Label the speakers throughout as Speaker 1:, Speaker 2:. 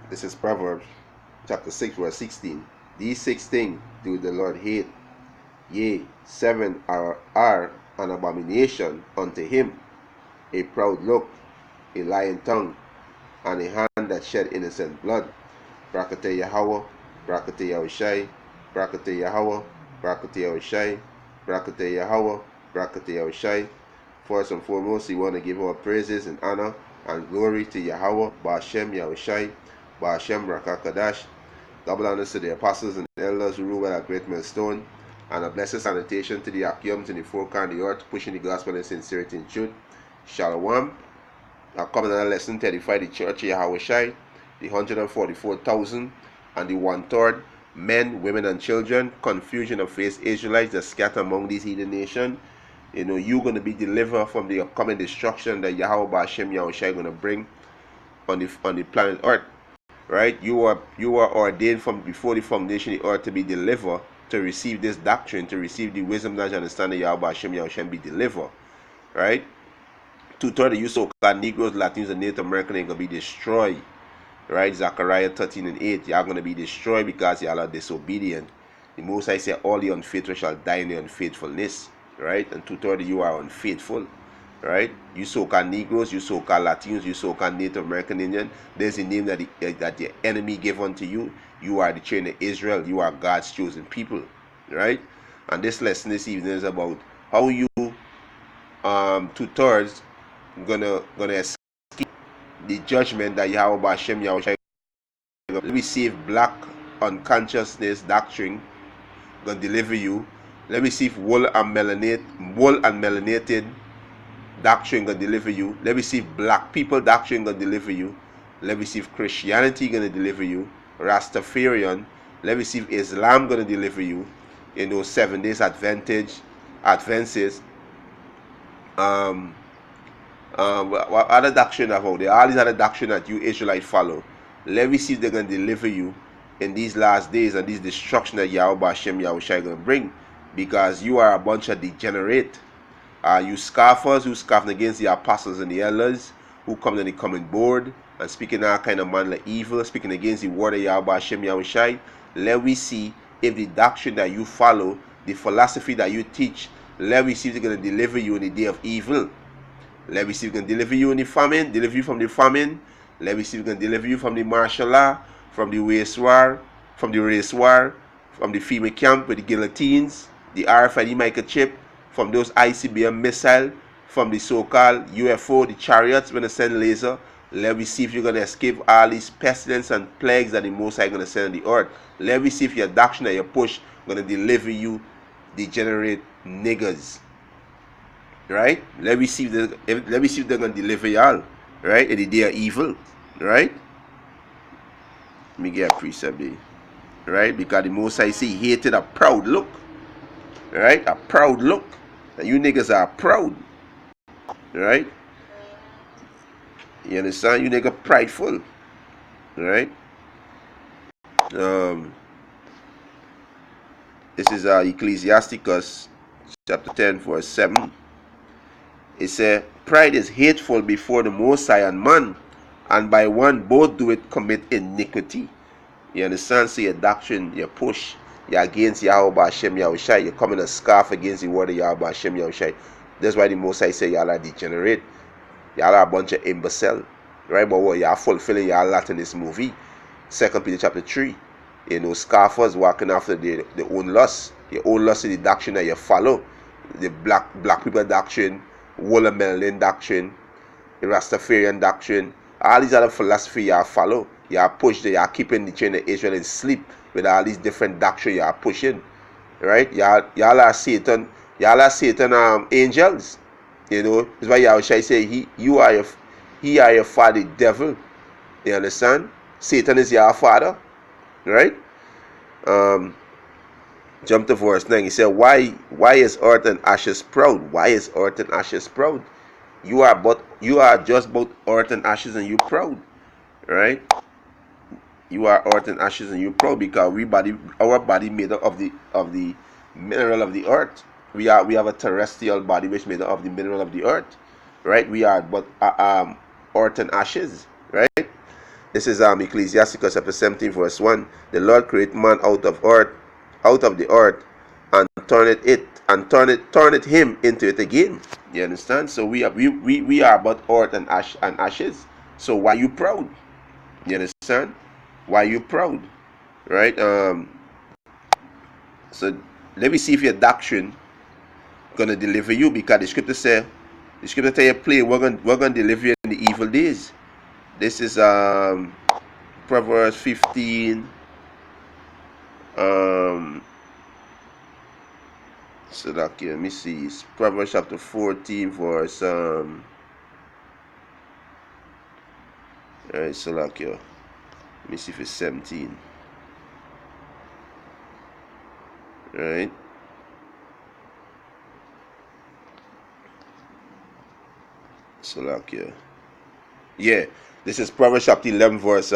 Speaker 1: This is Proverbs chapter 6, verse 16. These 6 things do the Lord hate. Yea, 7 are an abomination unto him: a proud look, a lying tongue, and a hand that shed innocent blood. Brakate Yahweh, Brakate Yahushai, Brakate Yahweh, Brakate Yahushai, Brakate Yahweh, Brakate Yahushai. First and foremost, we want to give our praises and honor and glory to Yahweh, Ba'ashem Yahushai, Ba'ashem Rakakadash. Double honors to the apostles and elders who rule by that great millstone, and a blessed salutation to the Akim, to the four corners of the earth, pushing the gospel in sincerity and truth. Shalom. Now, coming another lesson to edify the church of Yahushai, the 144,000 and the 1/3 men, women, and children, confusion of faced Israelites that scatter among these heathen nations. You're going to be delivered from the upcoming destruction that Yahweh Ba'ashem Yahushai going to bring on the planet Earth. Right? You are ordained from before the foundation of the earth to be delivered, to receive this doctrine, to receive the wisdom, knowledge, and understanding of Yahweh Ba'ashem Yahushai, and be delivered. Right? 2/3 of you so-called Negroes, Latinos, and Native Americans are going to be destroyed. Right? Zechariah 13:8. Y'all going to be destroyed because y'all are disobedient. The Most High said, all the unfaithful shall die in their unfaithfulness. Right? And 2/3 of you are unfaithful. Right? You so-called Negroes, you so-called Latinos, you so-called Native American Indian. There's a name that the enemy gave unto you. You are the children of Israel. You are God's chosen people. Right? And this lesson this evening is about how you 2/3 gonna escape the judgment that Yahweh Ba'ashem Yahushua receive. Black unconsciousness doctrine gonna deliver you. Let me see if wool and melanated doctrine gonna deliver you. Let me see if black people doctrine gonna deliver you. Let me see if Christianity gonna deliver you. Rastafarian. Let me see if Islam gonna deliver you. 7 days advances. What other doctrine about there? All these other doctrine that you Israelites follow. Let me see if they're gonna deliver you in these last days and this destruction that Yahweh Ba'ashem Yahushai gonna bring, because you are a bunch of degenerate. You scoffers who scoffing against the apostles and the elders, who come to the coming board and speaking all kind of manner evil, speaking against the word of Yahweh Ba'ashem Yahushai. Let me see if the doctrine that you follow, the philosophy that you teach, let me see if they're gonna deliver you in the day of evil. Let me see if we can deliver you in the famine, deliver you from the famine. Let me see if we can deliver you from the martial law, from the race war, from the female camp with the guillotines, the RFID microchip, from those ICBM missile, from the so-called UFO, the chariots when they send laser. Let me see if you're going to escape all these pestilence and plagues that the Most High going to send on the earth. Let me see if your doctrine that you push going to deliver you, degenerate niggers. Right? Let me see if they're gonna deliver y'all, right, in the day of evil. Right? Let me get a precept there. Right? Because the Most High say he hated a proud look. Right? A proud look. And you niggas are proud. Right? You understand? You niggas prideful. Right? This is Ecclesiasticus chapter 10 verse 7. It said, pride is hateful before the Most High and man, and by one both do it commit iniquity. You understand? So your doctrine, your push, you're against Yahweh Ba'ashem Yahushai. You're coming to scoff against the word of Yahweh Ba'ashem Yahushai. That's why the Most High say y'all are degenerate. Y'all are a bunch of imbecile. Right? But what y'all fulfilling y'all lot in this movie. 2 Peter chapter 3. Scoffers walking after their own lust. Your own lust is the doctrine that you follow. The black people doctrine, Wool and Melanin doctrine, the Rastafarian doctrine, all these other philosophy y'all follow. Y'all push, y'all keeping the chain of Israel in sleep with all these different doctrine y'all pushing. Right? Y'all are Satan angels. That's why y'all shall say he are your father, the devil. You understand? Satan is your father. Right? Jump to verse 9. He said, why is earth and ashes proud? Why is earth and ashes proud? You are just both earth and ashes, and you proud. Right? You are earth and ashes, and you proud because our body made up of the mineral of the earth. We have a terrestrial body which made up of the mineral of the earth. Right? We are but earth and ashes. Right? This is Ecclesiasticus chapter 17 verse 1. The Lord created man out of the earth, and turn it him into it again. You understand? So we are but earth and ashes. So why you proud? You understand? Why you proud? Right? So let me see if your doctrine gonna deliver you, because the scripture tell you play, we're gonna deliver you in the evil days. This is Proverbs 15. So that, let me see. It's Proverbs chapter 14 verse alright, so like, let me see if it's 17. Right? So like, yeah, this is Proverbs chapter 11 verse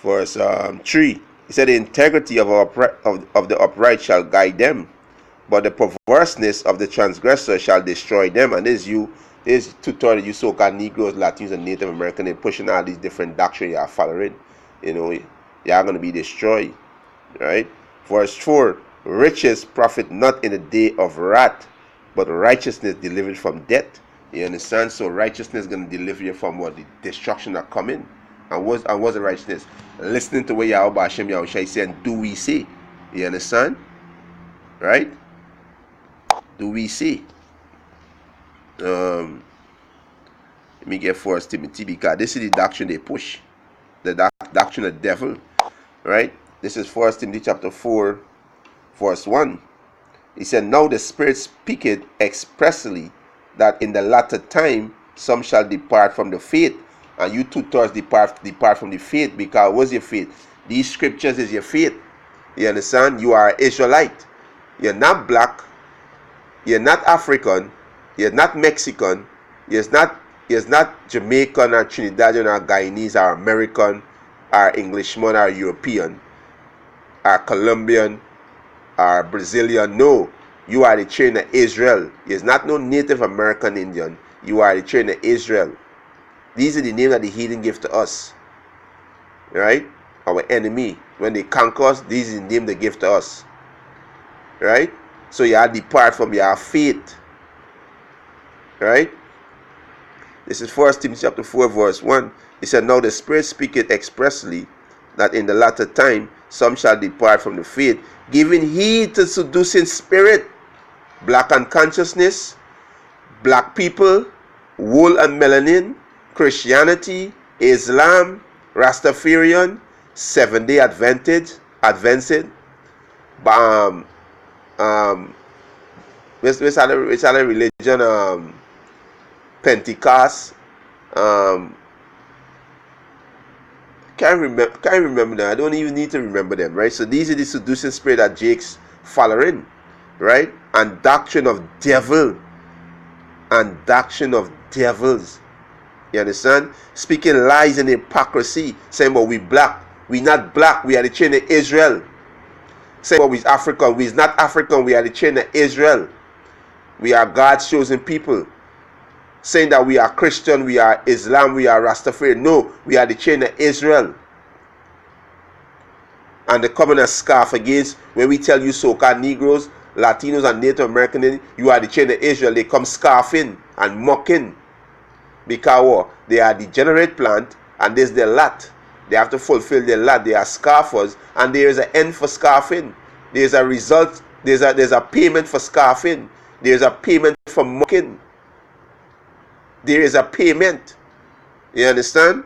Speaker 1: 3. He said, the integrity of the upright shall guide them, but the perverseness of the transgressor shall destroy them. And this tutorial, you so-called Negroes, Latinos, and Native Americans, they're pushing all these different doctrines you are following. You know, you are going to be destroyed. Right? Verse 4, riches profit not in the day of wrath, but righteousness delivered from death. You understand? So righteousness is going to deliver you from what? The destruction that coming. And what's the righteousness? Listening to what Yahweh Hashem Yahushua is saying, do we see? You understand? Right? Do we see? Let me get 1 Timothy, because this is the doctrine they push. The doctrine of the devil. Right? This is 1 Timothy chapter 4, verse 1. He said, now the Spirit speaketh expressly that in the latter time some shall depart from the faith. And you two-thirds depart from the faith, because what's your faith? These scriptures is your faith. You understand? You are an Israelite. You're not black. You're not African. You're not Mexican. You're not Jamaican or Trinidadian or Guyanese or American or Englishman or European or Colombian or Brazilian. No. You are the children of Israel. You're not no Native American Indian. You are the children of Israel. These are the names that the heathen give to us. Right? Our enemy. When they conquer us, these are the names they give to us. Right? So you are depart from your faith. Right? This is 1 Timothy chapter 4 verse 1. He said, now the Spirit speaketh expressly that in the latter time some shall depart from the faith, giving heed to seducing spirit, black unconsciousness, black people, wool and melanin, Christianity, Islam, Rastafarian, Seventh-day Adventist, which other religion, Pentecost, can't remember them. I don't even need to remember them, right? So these are the seducing spirit that Jake's following, right? And doctrine of devil, and doctrine of devils. You understand? Speaking lies and hypocrisy, saying, well, we black. We not black. We are the children of Israel. Saying, well, we African. We is not African. We are the children of Israel. We are God's chosen people. Saying that we are Christian, we are Islam, we are Rastafari. No, we are the children of Israel. And the covenant scarf against, when we tell you so-called Negroes, Latinos, and Native Americans, you are the children of Israel. They come scarfing and mocking. Because they are degenerate plant, and there's their lot. They have to fulfill their lot. They are scarfers, and there is an end for scarfing. There's a result. There's a payment for scarfing. There's a payment for mocking. There is a payment. You understand?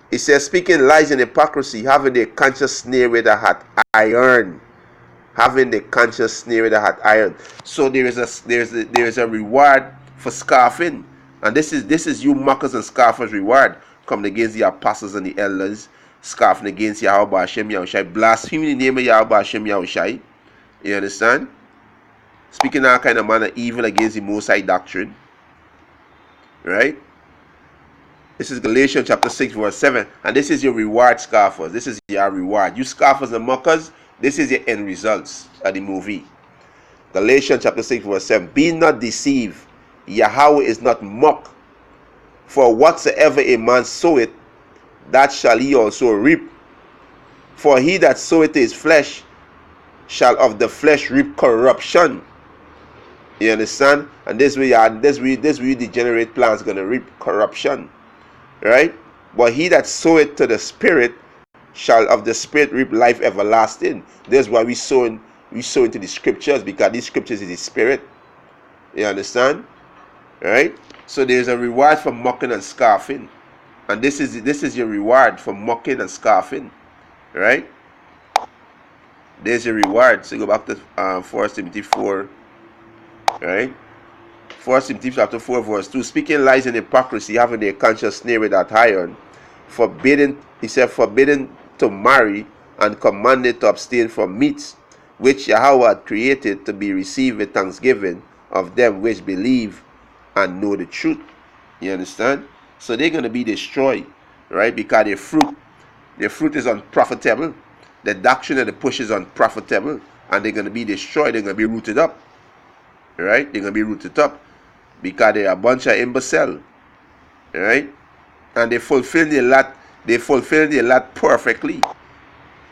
Speaker 1: It says, speaking lies and hypocrisy, having the conscience snare with a hot iron. Having the conscience snare with a hot iron. So there is a reward for scarfing. And this is you mockers and scoffers reward, coming against the apostles and the elders, scoffing against Yahweh Hashem Yahushai, blaspheming the name of Yahweh Hashem Yahushai. You understand? Speaking all kind of manner evil against the Most High doctrine. Right? This is Galatians chapter 6 verse 7. And this is your reward, scoffers. This is your reward. You scoffers and mockers, this is your end results of the movie. Galatians chapter 6 verse 7. Be not deceived. Yahweh is not mocked. For whatsoever a man soweth, that shall he also reap. For he that soweth his flesh shall of the flesh reap corruption. You understand? And this way, degenerate plants gonna reap corruption, right? But he that soweth to the spirit shall of the spirit reap life everlasting. That's why we sow into the scriptures, because these scriptures is the spirit. You understand? Right? So there's a reward for mocking and scoffing, and this is your reward for mocking and scoffing, right? There's your reward. So go back to 1 Timothy 4, right? 1 Timothy chapter 4 verse 2. Speaking lies and hypocrisy, having their conscience snared with that iron, forbidden, he said, forbidden to marry, and commanded to abstain from meats, which Yahweh had created to be received with thanksgiving of them which believe and know the truth. You understand? So they're going to be destroyed, right? Because their fruit is unprofitable. The doctrine of the push is unprofitable, and they're going to be destroyed. They're going to be rooted up, right? They're going to be rooted up because they're a bunch of imbecile, right? And they fulfill the lot. They fulfill the lot perfectly.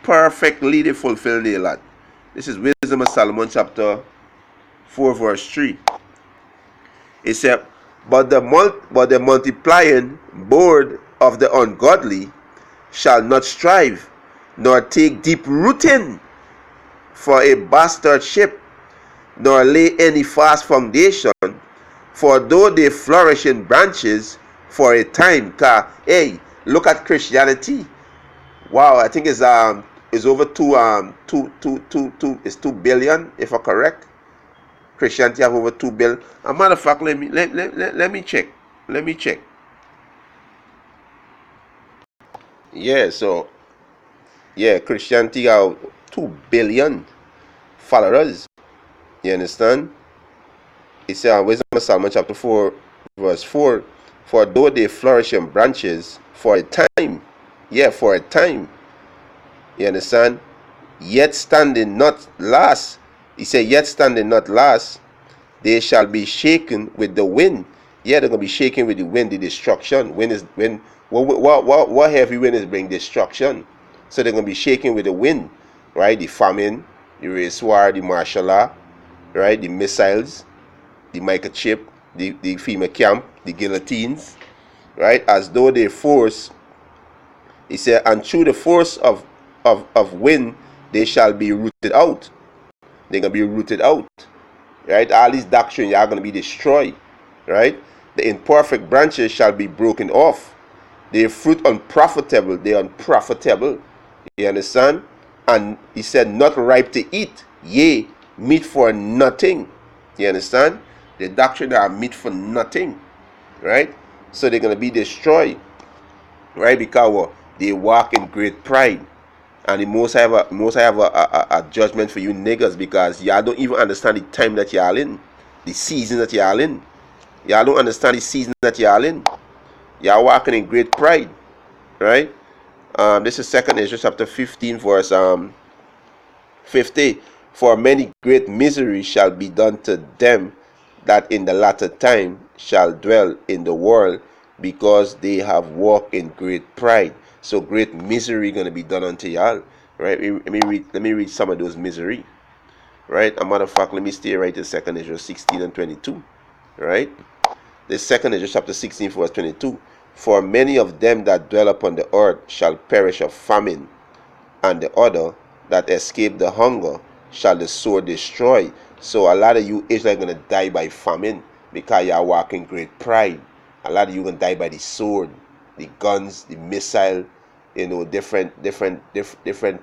Speaker 1: Perfectly, they fulfill the lot. This is Wisdom of Solomon chapter 4 verse 3. It said, but the multiplying board of the ungodly shall not strive, nor take deep rooting for a bastardship, nor lay any fast foundation. For though they flourish in branches for a time, hey, look at Christianity. Wow, I think it's over it's 2 billion, if I'm correct. Christianity have over 2 billion. As a matter of fact, let me check. Let me check. Yeah, so Christianity have 2 billion followers. You understand? It says Wisdom of Solomon chapter 4 verse 4. For though they flourish in branches for a time, for a time, you understand, yet standing not last. He said, yet standing not last, they shall be shaken with the wind. Yeah, they're gonna be shaken with the wind, the destruction. What heavy wind is bring destruction? So they're gonna be shaken with the wind, right? The famine, the racewar, the martial law, right? The missiles, the microchip, the FEMA camp, the guillotines, right? As though they force. He said, and through the force of wind, they shall be rooted out. They're gonna be rooted out, right? All these doctrines are gonna be destroyed, right? The imperfect branches shall be broken off. Their fruit unprofitable. They're unprofitable. You understand? And he said, not ripe to eat, yea, meat for nothing. You understand? The doctrine are meat for nothing, right? So they're gonna be destroyed, right? Because they walk in great pride. And the most I have a judgment for you niggas, because y'all don't even understand the time that y'all in, the season that y'all in. Y'all don't understand the season that y'all in. Y'all walking in great pride, right? This is 2 Ezra chapter 15 verse 50. For many great miseries shall be done to them that in the latter time shall dwell in the world, because they have walked in great pride. So great misery gonna be done unto y'all, right? Let me read some of those misery, right? A matter of fact, let me stay right in 2 Ezra 16 and 22, right? The 2 Ezra chapter 16 verse 22. For many of them that dwell upon the earth shall perish of famine, and the other that escape the hunger shall the sword destroy. So a lot of you Israel are gonna die by famine, because you are walking great pride. A lot of you gonna die by the sword, the guns, the missile, different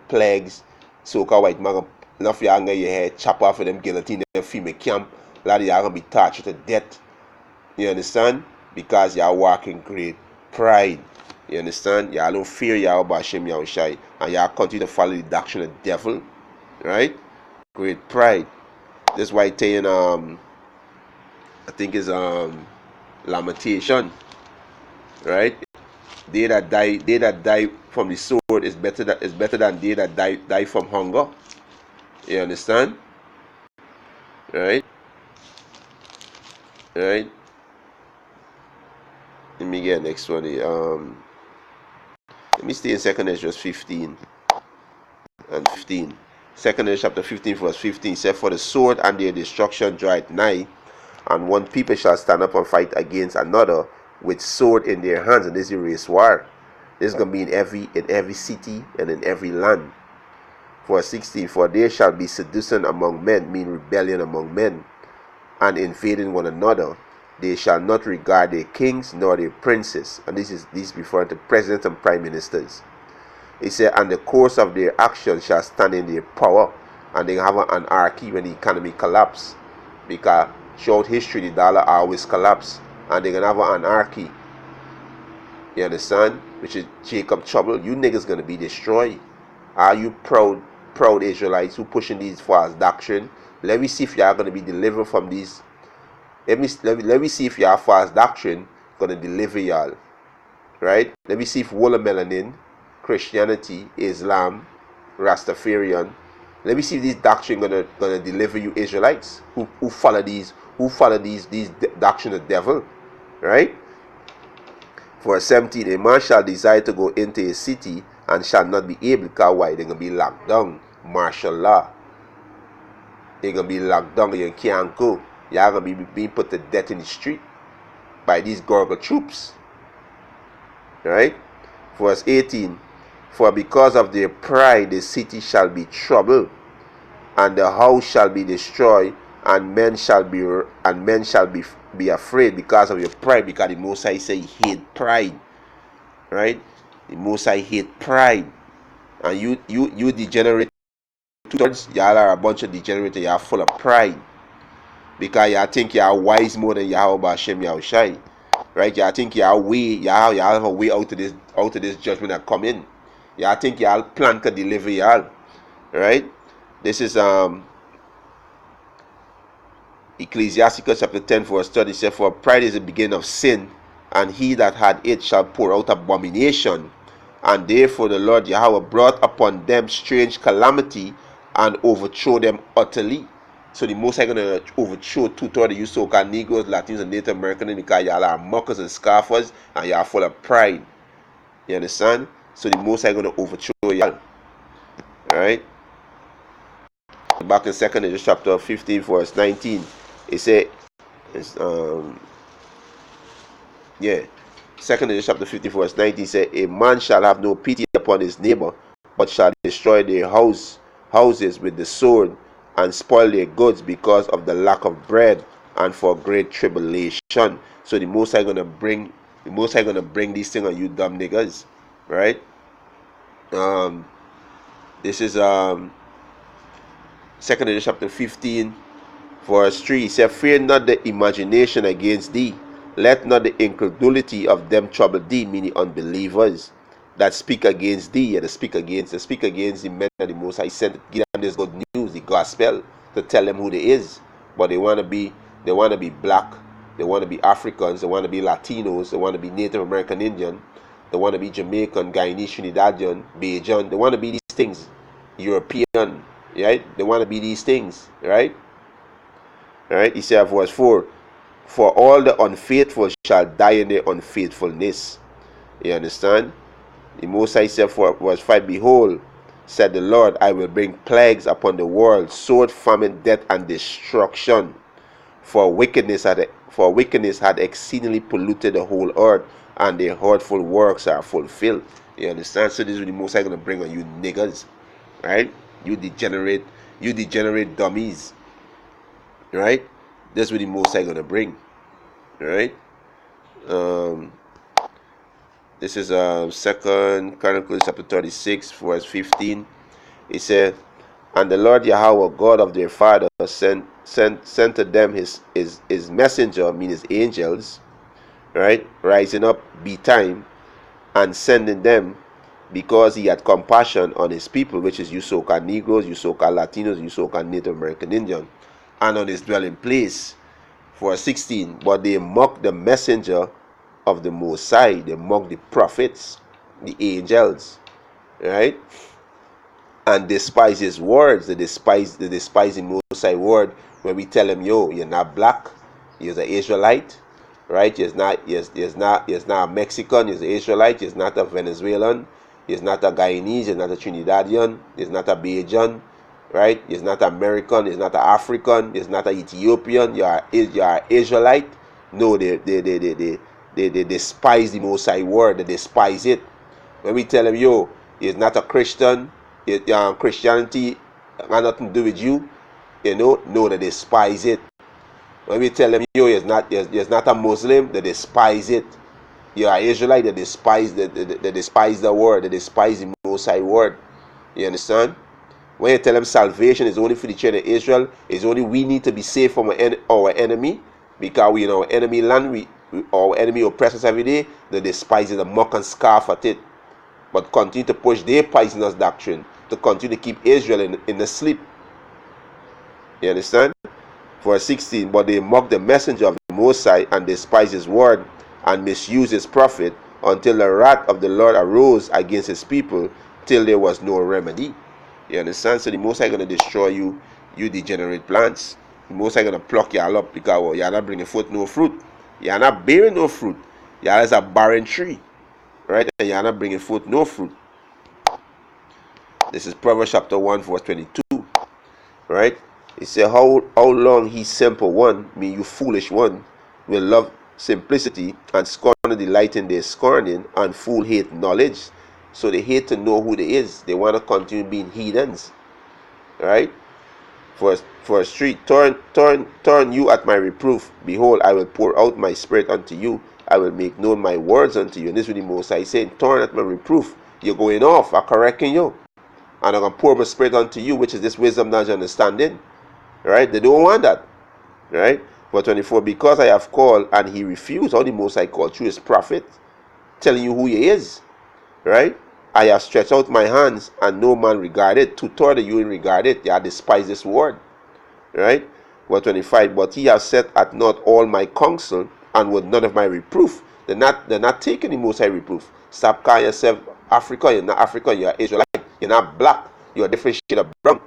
Speaker 1: plagues. So called white man, enough y'all gonna your head chop off of them guillotine, them female camp. A lot of y'all gonna be tortured to death. You understand? Because y'all walking great pride. You understand? Y'all don't fear Yahweh Hashem Yahushai, and y'all continue to follow the doctrine of the devil, right? Great pride. That's why it's saying, I think it's lamentation, right? They that die from the sword is better than they that die from hunger. You understand? Right? Right? Let me get next one. Let me stay in 2nd Ezra 15 and 15. 2nd Ezra chapter 15 verse 15 said, for the sword and their destruction draweth nigh, and one people shall stand up and fight against another with sword in their hands. And this is a race war. This is going to be in every city and in every land. Verse 16, for there shall be seduction among men, mean rebellion among men, and invading one another. They shall not regard their kings nor their princes. And this is referring to presidents and prime ministers. He said, and the course of their actions shall stand in their power. And they have an anarchy when the economy collapse. Because throughout history, the dollar always collapse. And they're going to have an anarchy. You understand? Which is Jacob trouble. You niggas going to be destroyed. Are you proud Israelites who pushing these false doctrine? Let me see if you are going to be delivered from these. Let me see if your false doctrine going to deliver y'all. Right? Let me see if Walla Melanin, Christianity, Islam, Rastafarian. Let me see if this doctrine gonna deliver you Israelites who follow these doctrine of the devil. Right? Verse 17, a man shall desire to go into a city and shall not be able, because why? They're gonna be locked down. Martial law. They're gonna be locked down. You can't go. You're gonna be being put to death in the street by these Gorgon troops. Right? Verse 18, for because of their pride the city shall be troubled, and the house shall be destroyed, and men shall be afraid because of your pride. Because the Most High say he hate pride. Right? The Most High hate pride. And you degenerate. Two-thirds, y'all are a bunch of degenerates. Y'all full of pride. Because y'all think y'all wise more than Yahweh Hashem Yahushai. Right? Y'all think y'all have a way out of this judgment that come in. Y'all think y'all plan to deliver y'all. Right? This is Ecclesiasticus chapter 10 verse 30 says, for pride is the beginning of sin, and he that had it shall pour out abomination. And therefore the Lord Yahweh brought upon them strange calamity and overthrow them utterly. So the Most High going to overthrow two-thirds of you so-called Negroes, Latinos, and Native Americans, because y'all are mockers and scoffers, and y'all full of pride. You understand? So the Most High going to overthrow y'all. Alright? Back in 2nd Ezra chapter 15 verse 19, it said, 2nd Ezra chapter 15 verse 19 said, a man shall have no pity upon his neighbor, but shall destroy their houses with the sword, and spoil their goods because of the lack of bread, and for great tribulation. So the Most High gonna bring these things on you dumb niggas. Right? This is 2nd Ezra chapter 15 verse 3. He said, fear not the imagination against thee, let not the incredulity of them trouble thee, meaning unbelievers that speak against thee, and speak against the men that the Most High sent to give them this good news, the gospel, to tell them who they is. But they want to be black, they want to be Africans, they want to be Latinos, they want to be Native American Indian, they want to be Jamaican, Guyanese, Trinidadian, Bajan, they want to be these things, European, right? They want to be these things, right? Right? He said, verse 4, for all the unfaithful shall die in their unfaithfulness. You understand? The Most High said, for verse 5, behold, said the Lord, I will bring plagues upon the world, sword, famine, death, and destruction. For wickedness had exceedingly polluted the whole earth, and their hurtful works are fulfilled. You understand? So this is what the Most High going to bring on you niggas. Right? You degenerate dummies. Right? That's what the Most High going to bring. Right? This is 2nd Chronicles chapter 36 verse 15. He said, and the Lord Yahweh God of their fathers sent to them his messenger, meaning his angels, right, rising up betime and sending them, because he had compassion on his people, which is you so-called Negroes, you so-called Latinos, you so-called Native American Indian, and on his dwelling place. Verse 16, but they mocked the messenger of the Most High, they mocked the prophets, the angels, right, and despise his words. They despise the Most High word when we tell them, yo, you're not black, you're an Israelite, right? You're not a Mexican, you're an Israelite, you're not a Venezuelan, He's not a Guyanese, he's not a Trinidadian, he's not a Bajan, right? He's not American, he's not African, he's not an Ethiopian, you are Israelite. No, they despise the Most High word, they despise it. When we tell them, yo, he's not a Christian, Christianity got nothing to do with you, no, they despise it. When we tell them, yo, he's not a Muslim, they despise it. You are Israelite, they despise the word, they despise the Most High word. You understand? When you tell them salvation is only for the children of Israel, it's only we need to be safe from our enemy, because we in our enemy land, our enemy oppress us every day, they despise it, they mock and scoff at it. But continue to push their poisonous doctrine to continue to keep Israel in the sleep. You understand? Verse 16, but they mock the messenger of the Most High and despise his word and misuse his prophet until the wrath of the Lord arose against his people till there was no remedy. You understand? So the Most High going to destroy you degenerate plants. The Most High going to pluck y'all up because you're not bringing forth no fruit. You're not bearing no fruit. Y'all is a barren tree. Right? And you're not bringing forth no fruit. This is Proverbs chapter 1 verse 22. Right? It says, how long he simple one, mean you foolish one, will love simplicity and scorn the delight in their scorning, and fool hate knowledge. So they hate to know who they is. They want to continue being heathens. Right? Verse 3, turn you at my reproof. Behold, I will pour out my spirit unto you. I will make known my words unto you. And this is what the Most High saying, turn at my reproof. You're going off, I'm correcting you. And I'm going to pour my spirit unto you, which is this wisdom, knowledge, understanding. Right? They don't want that. Right? Verse 24, because I have called and he refused. How the Most High called through his prophet, telling you who he is. Right? I have stretched out my hands and no man regarded. To torture you in regarded. They have despised this word. Right? Verse 25, but he has set at naught all my counsel and with none of my reproof. They're not taking the Most High reproof. Stop calling yourself African. You're not African, you're Israelite. You're not black. You're a different shade of brown.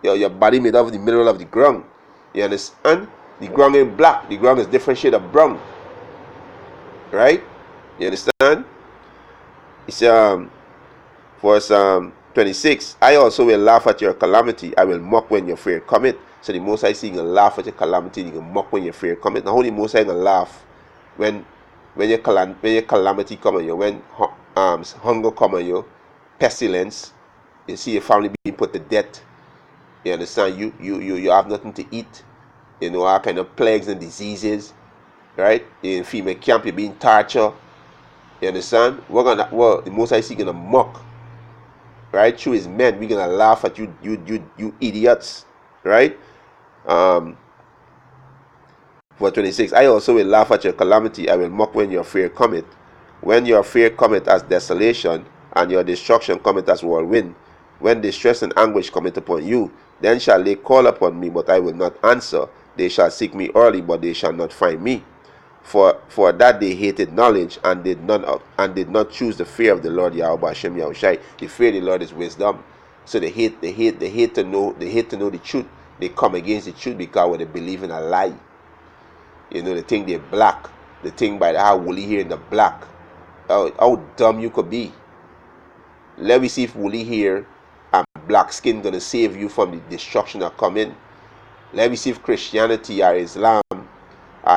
Speaker 1: Your body made of the mineral of the ground. You understand? The ground ain't black. The ground is different shade of brown. Right? You understand? It's verse 26. I also will laugh at your calamity. I will mock when your fear cometh. So the Most High saying you laugh at your calamity, you can mock when your fear cometh. Now how the Most High gonna laugh when your calamity come on you, when hunger come on you, pestilence, you see your family being put to death. You understand? You have nothing to eat. You know, all kind of plagues and diseases. Right? In female camp, you're being tortured. You understand? The Most High is gonna mock. Right? Through his men, we're gonna laugh at you idiots. Right? Verse 26. I also will laugh at your calamity. I will mock when your fear cometh. When your fear cometh as desolation, and your destruction cometh as whirlwind. When distress and anguish cometh upon you, then shall they call upon me, but I will not answer. They shall seek me early, but they shall not find me. For that they hated knowledge and did not choose the fear of the Lord Yahweh Hashem Yahushai. The fear of the Lord is wisdom. So they hate to know the truth. They come against the truth because they believe in a lie. You know, they think they're black. They think by how woolly hair in the black. How dumb you could be. Let me see if woolly hair and black skin gonna save you from the destruction that come in. Let me see if Christianity or Islam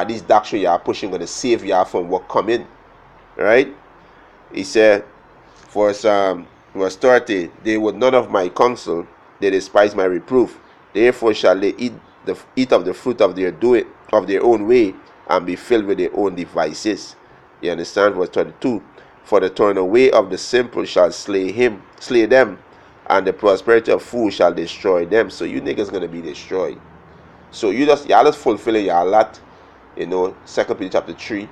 Speaker 1: this doctrine you are pushing gonna save you from what come in. Right? He said, verse 30, they would none of my counsel, they despise my reproof. Therefore shall they eat of the fruit of their own way, and be filled with their own devices. You understand? Verse 22. For the turn away of the simple shall slay them, and the prosperity of fools shall destroy them. So you niggas gonna be destroyed. So y'all just fulfilling your lot, you know, 2 Peter chapter 3,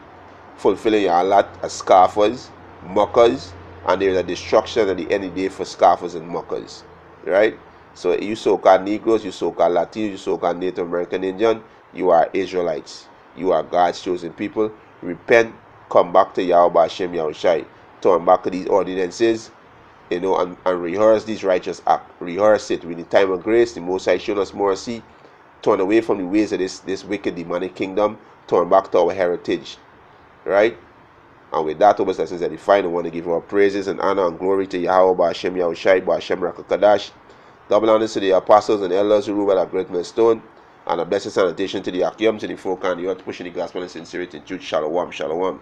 Speaker 1: fulfilling your lot as scoffers, mockers, and there's a destruction at the end of the day for scoffers and mockers. Right? So you so-called Negroes, you so-called Latinos, you so-called Native American Indian, you are Israelites. You are God's chosen people. Repent, come back to Yahweh Hashem Yahushai. Turn back to these ordinances, you know, and rehearse these righteous acts. Rehearse it. With the time of grace, the Most High showed us mercy. Turn away from the ways of this wicked demonic kingdom. Turn back to our heritage. Right? And with that, our blessings edifying, I want to give our praises and honor and glory to Yahweh, Ba'ashem Yahushai, Ba'ashem Rakakadash. Double honors to the apostles and elders who rule at a great millstone. And a blessed salutation to the Akim, to the folk and the earth, pushing the gospel in sincerity and truth. Shalom, shalom.